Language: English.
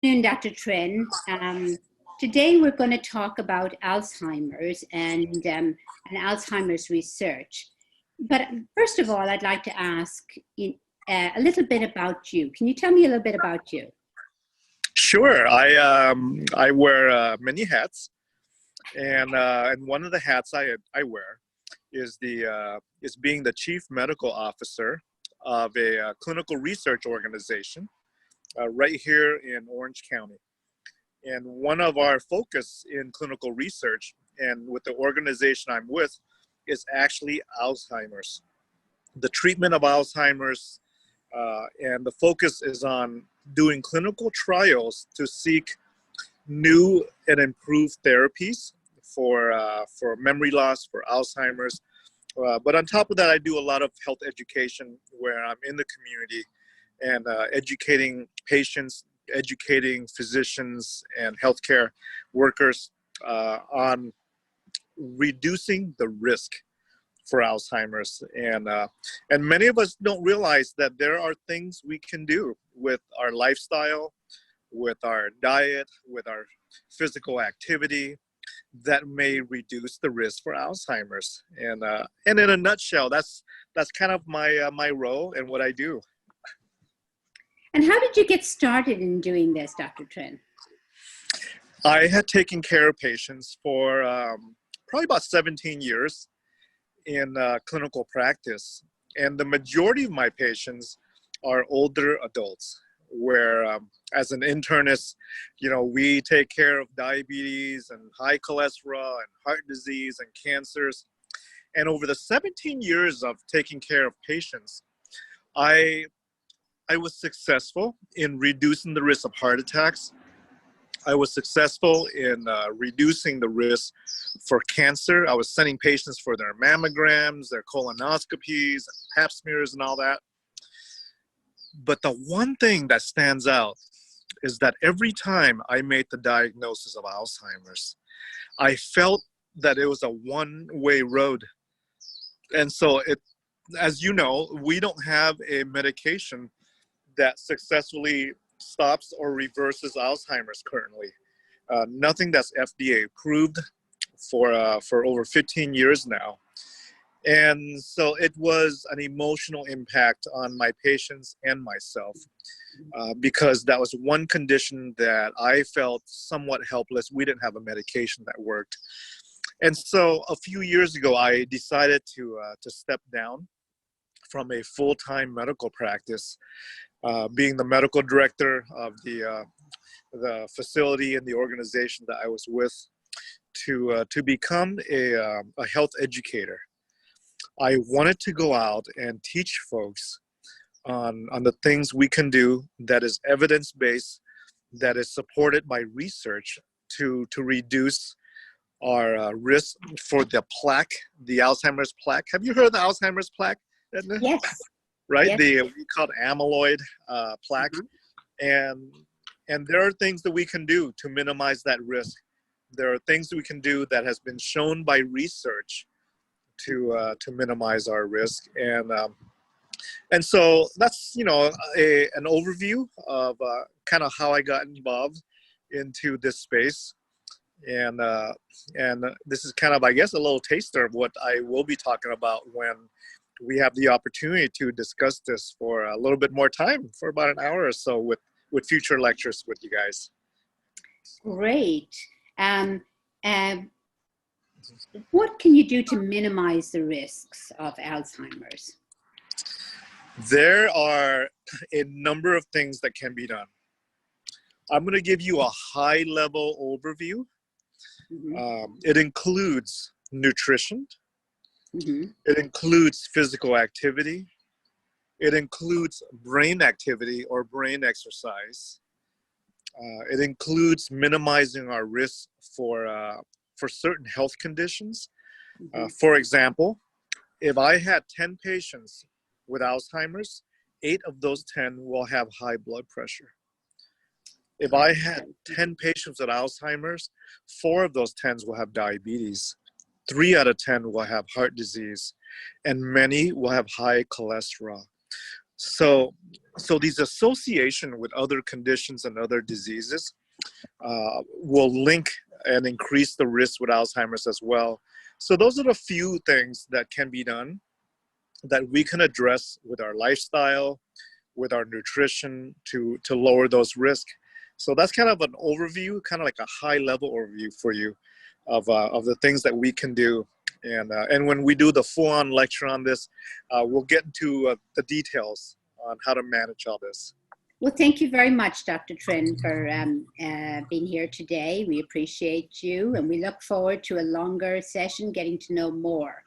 Dr. Trinh. Today we're going to talk about Alzheimer's and Alzheimer's research. But first of all, I'd like to ask a little bit about you. Can you tell me a little bit about you? Sure. I wear many hats, and one of the hats I wear is being the chief medical officer of a clinical research organization right here in Orange County. And one of our focus in clinical research and with the organization I'm with is actually Alzheimer's. The treatment of Alzheimer's, and the focus is on doing clinical trials to seek new and improved therapies for memory loss, for Alzheimer's. But on top of that, I do a lot of health education where I'm in the community and educating patients, educating physicians and healthcare workers on reducing the risk for Alzheimer's. And many of us don't realize that there are things we can do with our lifestyle, with our diet, with our physical activity that may reduce the risk for Alzheimer's. And in a nutshell, that's kind of my role and what I do. And how did you get started in doing this, Dr. Trinh? I had taken care of patients for probably about 17 years in clinical practice. And the majority of my patients are older adults, where as an internist, we take care of diabetes and high cholesterol and heart disease and cancers. And over the 17 years of taking care of patients, I was successful in reducing the risk of heart attacks. I was successful in reducing the risk for cancer. I was sending patients for their mammograms, their colonoscopies, pap smears, and all that. But the one thing that stands out is that every time I made the diagnosis of Alzheimer's, I felt that it was a one-way road. And so, as you know, we don't have a medication that successfully stops or reverses Alzheimer's currently. Nothing that's FDA approved for over 15 years now. And so it was an emotional impact on my patients and myself because that was one condition that I felt somewhat helpless. We didn't have a medication that worked. And so a few years ago, I decided to step down from a full-time medical practice, being the medical director of the facility and the organization that I was with, to become a health educator. I wanted to go out and teach folks on the things we can do that is evidence-based, that is supported by research to reduce our risk for the plaque, the Alzheimer's plaque. Have you heard of the Alzheimer's plaque, Edna? Yes. Right? Yes. We call it amyloid plaque. Mm-hmm. And there are things that we can do to minimize that risk. There are things that we can do that has been shown by research to minimize our risk. And so that's, an overview of kind of how I got involved into this space. And this is kind of, I guess, a little taster of what I will be talking about when we have the opportunity to discuss this for a little bit more time, for about an hour or so with future lectures with you guys. Great. What can you do to minimize the risks of Alzheimer's? There are a number of things that can be done. I'm going to give you a high-level overview. Mm-hmm. It includes nutrition. Mm-hmm. It includes physical activity. It includes brain activity or brain exercise. It includes minimizing our risk for certain health conditions. Mm-hmm. For example, if I had 10 patients with Alzheimer's, 8 of those 10 will have high blood pressure. If I had 10 patients with Alzheimer's, 4 of those 10 will have diabetes. 3 out of 10 will have heart disease, and many will have high cholesterol. So, so these association with other conditions and other diseases will link and increase the risk with Alzheimer's as well. So those are the few things that can be done that we can address with our lifestyle, with our nutrition to lower those risks. So that's kind of an overview, kind of like a high level overview for you of the things that we can do. And when we do the full-on lecture on this, we'll get into the details on how to manage all this. Well, thank you very much, Dr. Trinh, for being here today. We appreciate you, and we look forward to a longer session getting to know more.